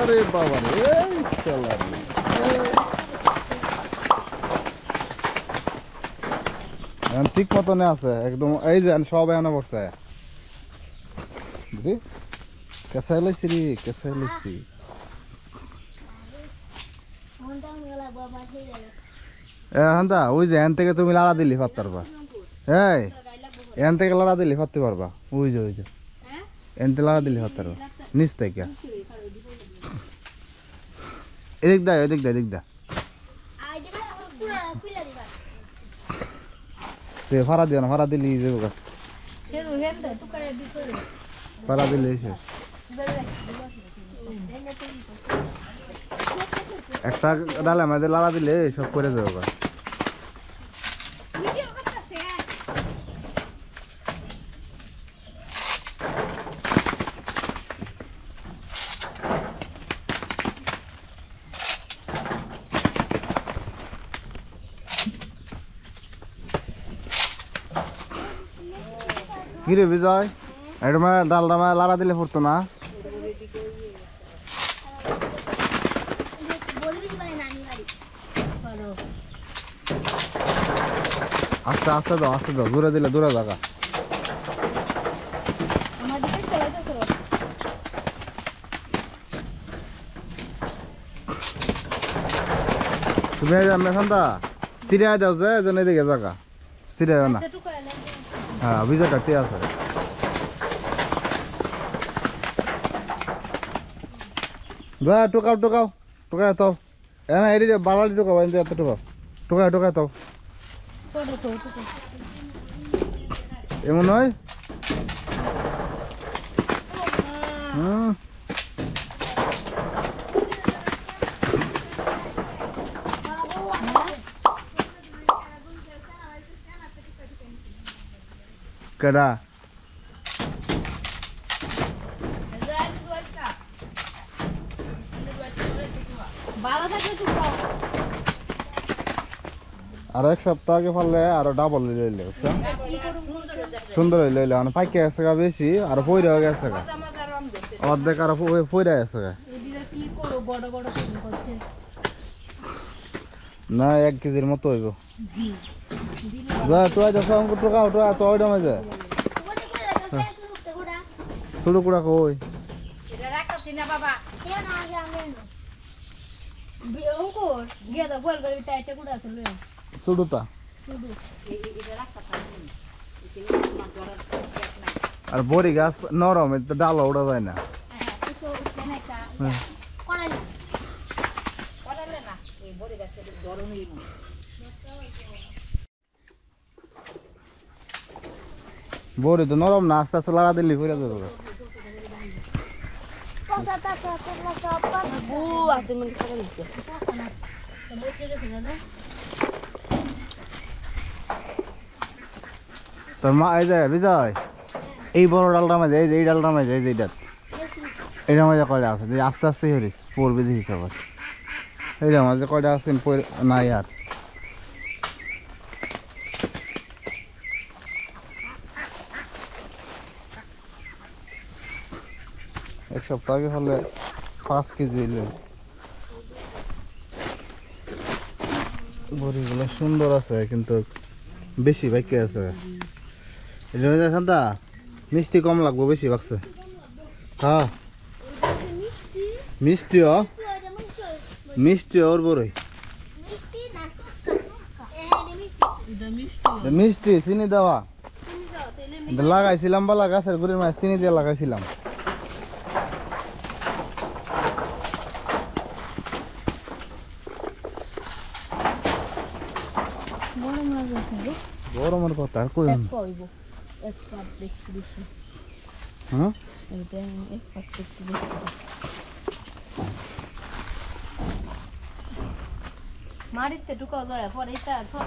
আরে বাবা রে শালা ঠিক মতনে আছে একদম এই যে সব এনে পড়ছে বুঝলি কেসাই লাইছি রে কেসাই লাইছি হান্দা ওই যে এন থেকে তুমি লাড়া দিলি ফাত পারবা এই এন থেকে লাড়া দিলি ফাততে পারবা ওই যে এন থেকে লাড়া দিলি ফাত পারবা নিচ থেকে এদিক দা ফাড়া দিও না ফাড়া দিলি যাবো ফাড়া দিলে একটা ডালে মাঝে লাড়া দিলে সব করে যাবো কিরে বিজয় এটা ডালটা লাড়া দিলে পড়তো না আস্তে দাও দূরে দিলে দূরে জায়গা তুমি মেশানটা সিরিয়া দাও যে এজন্য এদিকে জায়গা সিরিয়া না হ্যাঁ বিজয়টা ঠিক আছে টোকাও তো এনা এটি বাড়ালি টোকাও এত টোকাও তো এমন হয় কেডা আর এক সপ্তাহ আগে ফেললে আরো ডাবল লইলে বুঝছেন সুন্দর লইলে মানে পাইকে গেছে গা বেশি আর পইরা গেছে গা অর্ধেক আর পইরা গেছে গা না 1 কেজির মতো হইব যা টুয়া যাস আমাকে টোকাও টুয়া তো ওইটা মাঝে ছোট কুড়া কই এটা রাখছি না বাবা কেন না আগে আমি অঙ্কুর গিয়ে তো গোল করে তাই এটা কুড়া আছে ছোটটা এটা রাখতা আর বড়ি গাছ নরম এটা ডাল ওড়া যায় না বড়ি তো নরম না আস্তে আস্তে লাড়া দিলি করে দেবো তোর মা এই যে বিজয় এই বড় ডালটা মাঝে এই ডালটা মাঝে এইটা মাঝে কয়টা আছে আস্তে আস্তে হরিস পড়বে দেখিস আবার এইটা মাঝে কয়টা আছে নাই আর এক সপ্তাহ আগে হলে 5 কেজি বড়িগুলো সুন্দর আছে কিন্তু বেশি বাইকে আছে শান্তা মিষ্টি কম লাগবো বেশি বাকছে হ্যাঁ মিষ্টি ওর বড়ই মিষ্টি চিনি দেওয়া লাগাইছিলাম বালা গাছের গুড়ির মাছ চিনি দিয়ে লাগাইছিলাম গরমের কথা আর কই হ্যাঁ মারিতে ঢুকা যায় পরে এটা সব